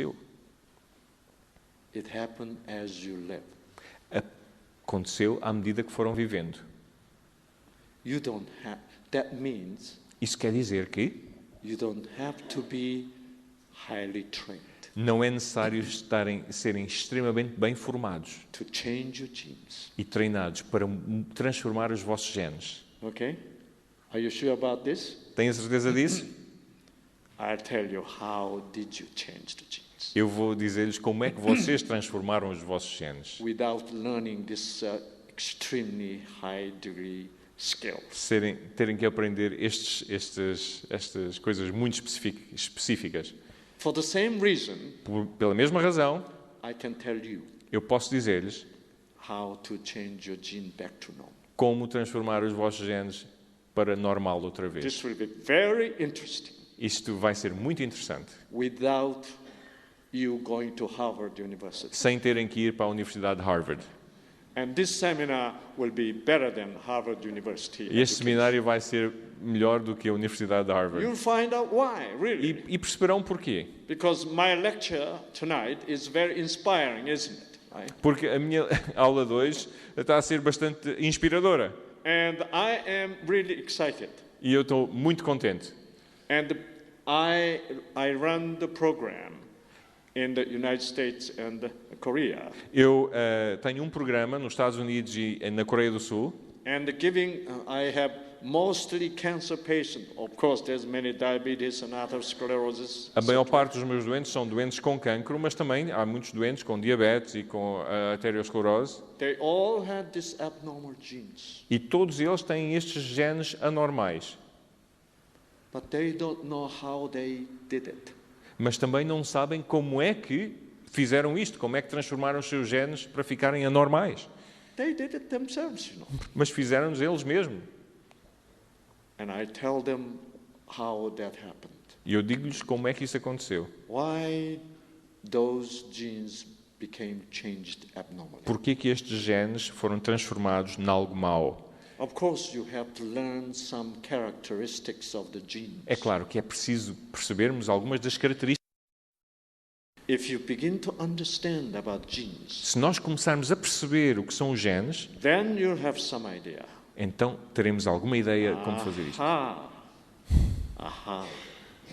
aconteceu. It happened as you live. Aconteceu à medida que foram vivendo. You don't have. That means Isso quer dizer que you don't have to be highly trained não é necessário serem extremamente bem formados to change your genes. e treinados para transformar os vossos genes. Okay? Are you sure about this? Têm a certeza disso? I'll tell you how did you change the genes Eu vou dizer-lhes como é que vocês transformaram os vossos genes. without learning this extremely high degree skills. Terem que aprender estas coisas muito específicas. For the same reason, Pela mesma razão, I can tell you eu posso dizer-lhes how to change your gene back to normal. como transformar os vossos genes para normal outra vez. This will be very interesting Isto vai ser muito interessante, without you going to Harvard University. sem terem que ir para a Universidade de Harvard. And this seminar will be better than Harvard University. E este seminário vai ser melhor do que a Universidade de Harvard. You'll find out why, really. E perceberão porquê. Because my lecture tonight is very inspiring, isn't it? Right? Porque a minha aula 2 está a ser bastante inspiradora. And I am really excited. E eu estou muito contente. And I run the program in the United States and Korea. Eu tenho um programa nos Estados Unidos e na Coreia do Sul. And I have mostly cancer patients. Of course, there's many diabetes and atherosclerosis. A maior parte dos meus doentes são doentes com cancro, mas também há muitos doentes com diabetes e com arteriosclerose. They all have these abnormal genes. E todos eles têm estes genes anormais. But they don't know how they did it. Mas também não sabem como é que fizeram isto, como é que transformaram os seus genes para ficarem anormais. They did it themselves, you know. Mas fizeram-nos eles mesmos. And I tell them how that happened. E eu digo-lhes como é que isso aconteceu. Why those genes became changed abnormally. Porquê que estes genes foram transformados em algo mau? Of course, you have to learn some characteristics of the genes. É claro que é preciso percebermos algumas das características. If you begin to understand about genes, Se nós começarmos a perceber o que são os genes, then you'll have some idea. então teremos alguma ideia de como fazer isto. Aha.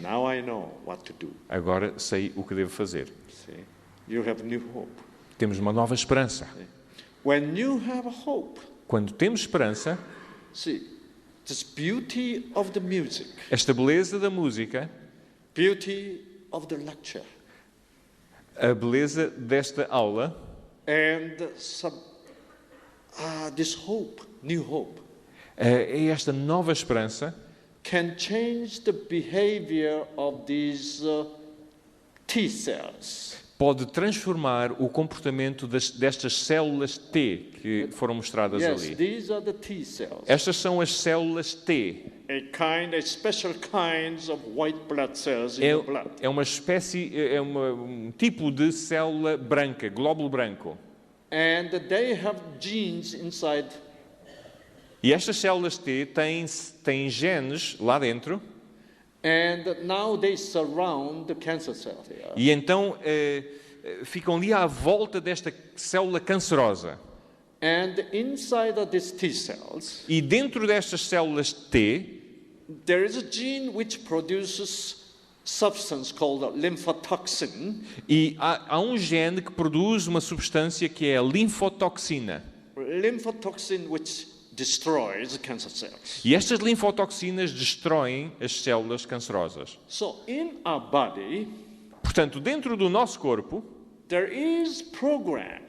Now I know what to do. Agora sei o que devo fazer. See? You have new hope. Temos uma nova esperança. When you have hope, Quando temos esperança, see, this beauty of the music, esta beleza da música, beauty of the lecture, a beleza desta aula and this hope, new hope, é esta nova esperança can change the behavior of these T cells. pode transformar o comportamento destas células T que foram mostradas Yes, ali. these are the T cells. Estas são as células T. A special kinds of white blood cells in the blood. É uma espécie, um tipo de célula branca, glóbulo branco. And they have genes inside. E estas células T têm genes lá dentro. And now they surround the cancer cell here. E então ficam ali à volta desta célula cancerosa. And inside of these T cells, E dentro destas células T, there is a gene which produces substance called lymphotoxin. e há um gene que produz uma substância que é a linfotoxina. Lymphotoxin which destroys cancer cells. E estas linfotoxinas destroem as células cancerosas. So in our body, Portanto, dentro do nosso corpo, there is program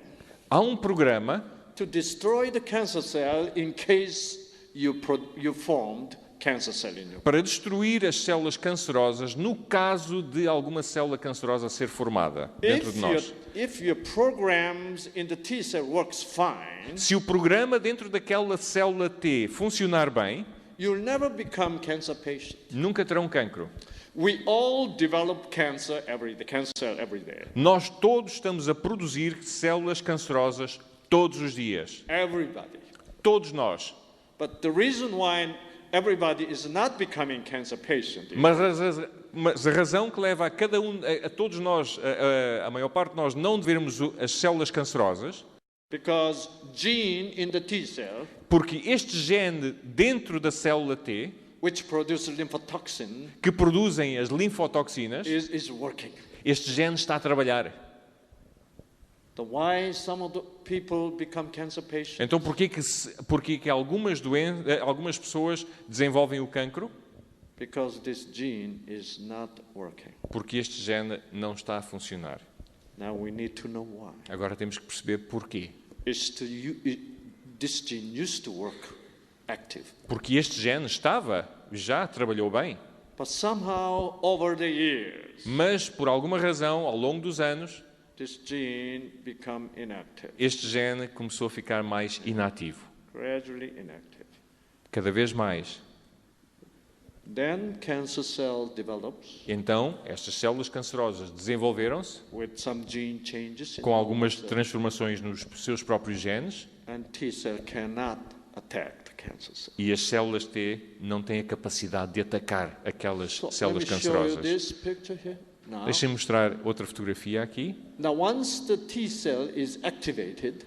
há um programa to destroy the cancer cell in case you formed cancer cell in you. para destruir as células cancerosas no caso de alguma célula cancerosa ser formada dentro de nós. If your programs in the T cell works fine, Se o programa dentro daquela célula T funcionar bem, you'll never become cancer patient. nunca terão cancro. We all develop cancer every day. Nós todos estamos a produzir células cancerosas todos os dias. Everybody. Todos nós. But the reason why everybody is not becoming cancer patient. Mas a razão que leva a cada um, a todos nós, a maior parte de nós, não vermos as células cancerosas, Because gene in the T cell, porque este gene dentro da célula T, which produces lymphotoxin, que produzem as linfotoxinas, is working. este gene está a trabalhar. So why some of the people become cancer patients? Então porquê que algumas pessoas desenvolvem o cancro? Because this gene is not working. Porque este gene não está a funcionar. Now we need to know why. Agora temos que perceber porquê. This gene used to work active. Porque este gene já trabalhou bem. But somehow over the years, Mas por alguma razão, ao longo dos anos, this gene become inactive. este gene começou a ficar mais inativo. Gradually inactive. Cada vez mais. Then cancer cell develops Então, estas células cancerosas desenvolveram-se with some gene changes in com algumas the cell, transformações nos seus próprios genes and T cell cannot attack the cancer cell. e as células T não têm a capacidade de atacar aquelas So células let me show you cancerosas. this picture here. Now, Deixem-me mostrar outra fotografia aqui. now once the T cell is activated,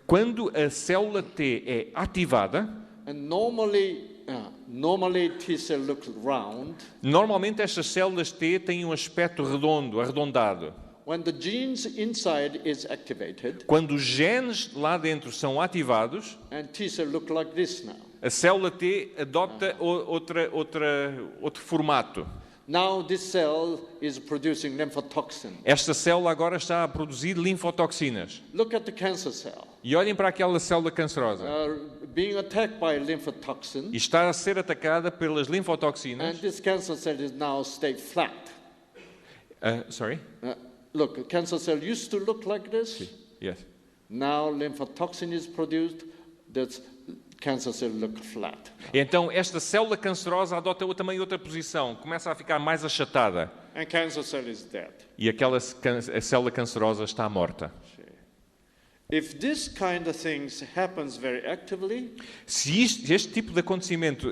Quando a célula T é ativada, and normally T cell looks round. normalmente estas células T têm um aspecto redondo, arredondado. When the genes inside is activated, Quando os genes lá dentro são ativados, and T cell look like this now. a célula T adopta outro formato. Now this cell is producing lymphotoxin. Esta célula agora está a produzir linfotoxinas. Look at the cancer cell. E olhem para aquela célula cancerosa. Being attacked by lymphotoxin, E está a ser atacada pelas and linfotoxinas. this cancer cell is now stay flat. Sorry? Look, a cancer cell used to look like this. Yes. Now lymphotoxin is produced. That cancer cell look flat. Então esta célula cancerosa adota também outra posição, começa a ficar mais achatada. And cancer cell is dead. E a célula cancerosa está morta. If this kind of things happens very actively, Se este tipo de acontecimento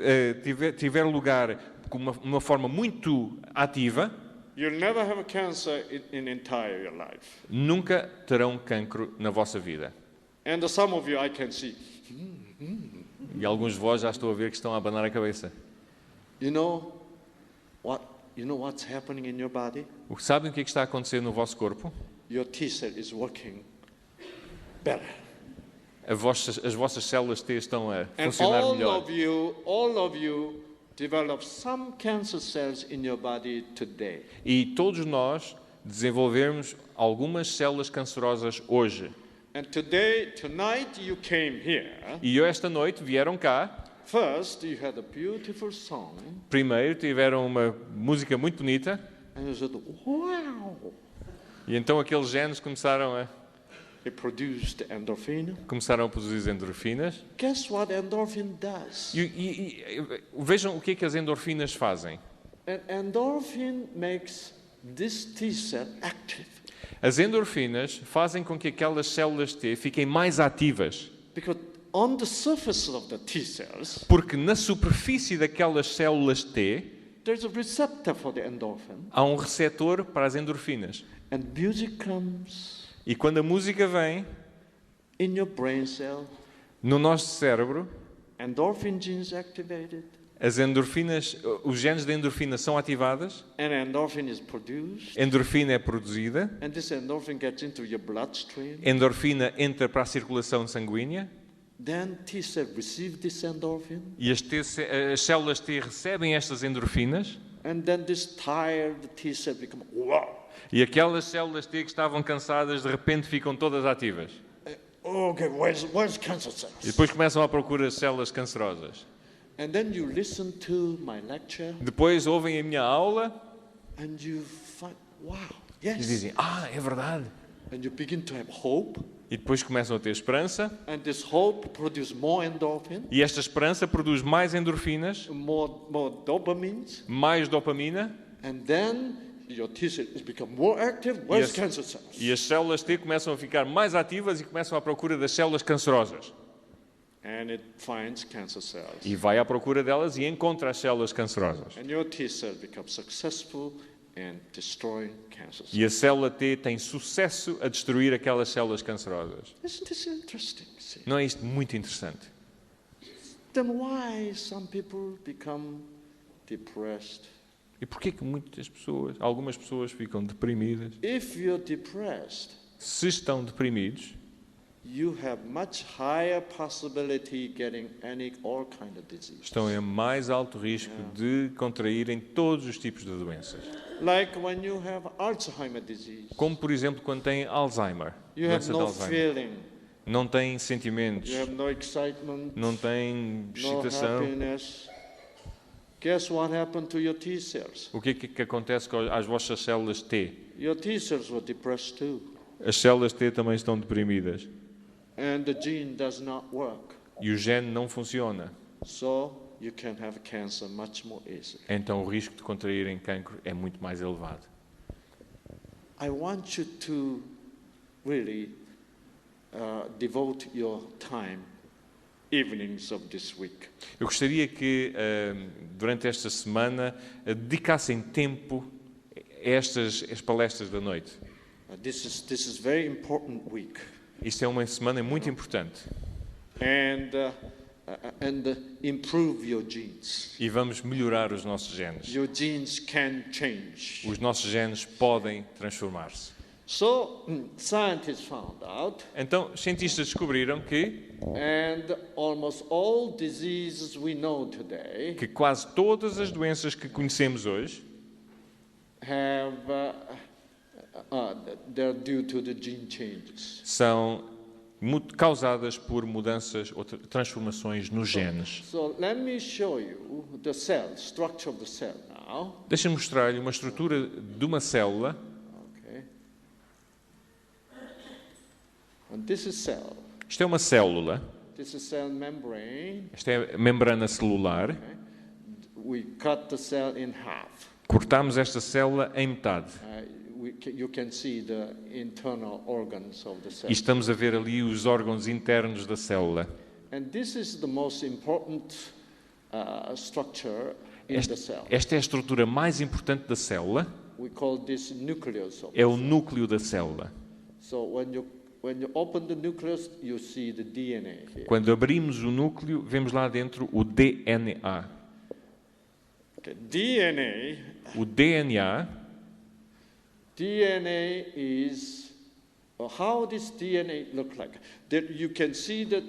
tiver lugar com uma forma muito ativa, you'll never have a cancer in entire your life. nunca terão cancro na vossa vida. And some of you I can see. E alguns de vós já estou a ver que estão a abanar a cabeça. You know what's happening in your body? Sabem o que é que está a acontecer no vosso corpo? Your T cell is working better. As vossas células T estão a And funcionar melhor. all of you develop some cancer cells in your body today. E todos nós desenvolvemos algumas células cancerosas hoje. And tonight you came here. E esta noite vieram cá. First, you had a beautiful song. Primeiro tiveram uma música muito bonita. And you said, wow. E então aqueles genes começaram a produzir endorfinas. Guess what endorphin does? Vejam o que é que as endorfinas fazem. An endorphin makes this T cell active. As endorfinas fazem com que aquelas células T fiquem mais ativas. Because on the surface of the T cells, Porque na superfície daquelas células T there's a receptor for the endorphin. há um receptor para as endorfinas. And music comes E quando a música vem in your brain cell, no nosso cérebro, endorphin genes activated, as endorfinas, os genes de endorfina são ativadas, and endorphin is produced, endorfina é produzida, and this endorphin gets into your bloodstream. endorfina entra para a circulação sanguínea Then T cell receive this endorphin, e as células T recebem estas endorfinas and then this tired T cell become wow. e aquelas células T que estavam cansadas de repente ficam todas ativas. Okay, where's cancer cells? E depois começam à procura de células cancerosas. And then you listen to my lecture, Depois ouvem a minha aula and you find, wow, e yes. dizem, é verdade. And you begin to have hope, E depois começam a ter esperança and this hope produces more endorphin, e esta esperança produz mais endorfinas, more dopamines, mais dopamina and then your T cell is become more active. Where's cancer cells? e as células T começam a ficar mais ativas e começam à procura das células cancerosas. and it finds cancer cells. e vai à procura delas e encontra as células cancerosas. And your T cell becomes successful in destroying cancer cells. E a célula T tem sucesso a destruir aquelas células cancerosas. Isn't this interesting? See? Não é isto muito interessante? Then why some people become depressed? E porquê que algumas pessoas ficam deprimidas? If you're depressed, Se estão deprimidos, you have much higher possibility getting all kind of disease. estão em mais alto risco de contraírem todos os tipos de doenças. Like when you have Alzheimer disease, Como, por exemplo, quando têm Alzheimer. you have Doença de no Alzheimer. feeling, Não têm sentimentos, you have no excitement, não têm no excitação. happiness. Guess what happened to your T cells? O que é que acontece às vossas células T? Your T cells were depressed too, As células T também estão deprimidas. and the gene does not work. E o gene não funciona. So you can have cancer much more easily. Então o risco de contraírem cancro é muito mais elevado. I want you to really devote your time evenings of this week. Eu gostaria que, durante esta semana, dedicassem tempo a estas as palestras da noite. This is very important week, Isto é uma semana muito importante. and improve your genes. E vamos melhorar os nossos genes. Your genes can change. Os nossos genes podem transformar-se. So scientists found out, Então, os cientistas descobriram and almost all diseases we know today que quase todas as doenças que conhecemos hoje have they're due to the gene changes. são causadas por mudanças ou transformações nos genes. So let me show you the structure of the cell now. Deixa-me mostrar-lhe uma estrutura de uma célula. Okay. And this is cell. Isto é uma célula. This is cell membrane. Esta é a membrana celular. We cut the cell in half. Cortamos esta célula em metade. You can see the internal organs of the cell. E estamos a ver ali os órgãos internos da célula. And this is the most important structure in the cell. Esta é a estrutura mais importante da célula. We call this nucleus of É o núcleo da célula. So when you open the nucleus, you see the DNA here. Quando abrimos o núcleo, vemos lá dentro o DNA. Okay. DNA O DNA is how this DNA look like. That you can see that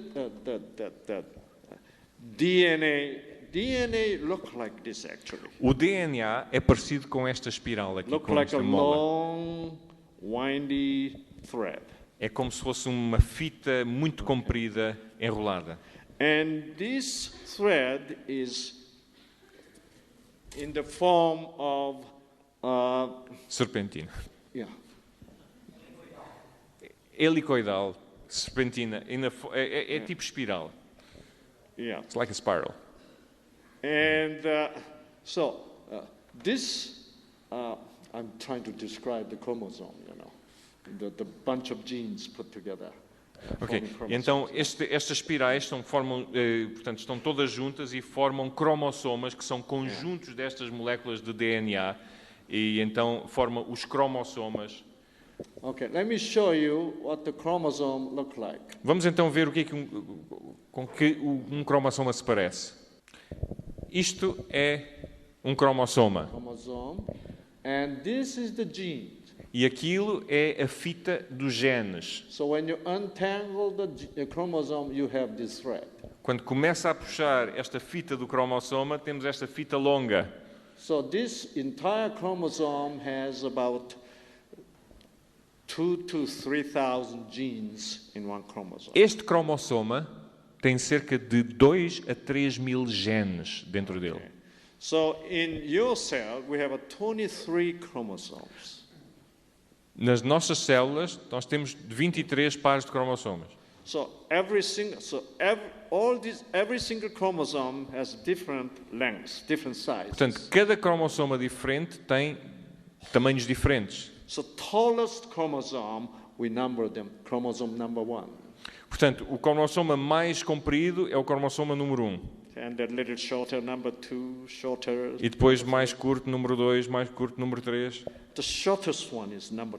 DNA look like this actually. O DNA é parecido com esta espiral aqui, Look com like a esta mola. long, windy thread. É como se fosse uma fita muito comprida, enrolada. And this thread is in the form of Serpentina. yeah. Helicoidal, serpentina, é tipo espiral. Yeah. It's like a spiral. And this, I'm trying to describe the chromosome, the bunch of genes put together. Ok, forming chromosomes. então estas espirais portanto, estão todas juntas e formam cromossomas, que são conjuntos destas moléculas de DNA, e então formam os cromossomas. Okay, let me show you what the chromosome look like. Vamos então ver o que é que com que um cromossoma se parece. Isto é um cromossoma. Chromosome, and this is the gene. E aquilo é a fita dos genes. So when you untangle the chromosome, you have this thread. Quando começa a puxar esta fita do cromossoma, temos esta fita longa. So this entire chromosome has about 2,000 to 3,000 genes in one chromosome. Este cromossoma tem cerca de 2 a 3 mil genes dentro dele. So in your cell, we have 23 chromosomes. Nas nossas células, nós temos 23 pares de cromossomas. So every single chromosome has different lengths, different sizes. Portanto, cada cromossoma diferente tem tamanhos diferentes. So tallest chromosome, we number them chromosome number 1. Portanto, o cromossoma mais comprido é o cromossoma número 1. And a little shorter, number 2, shorter. E depois mais curto, número 2, mais curto, número 3. The shortest one is number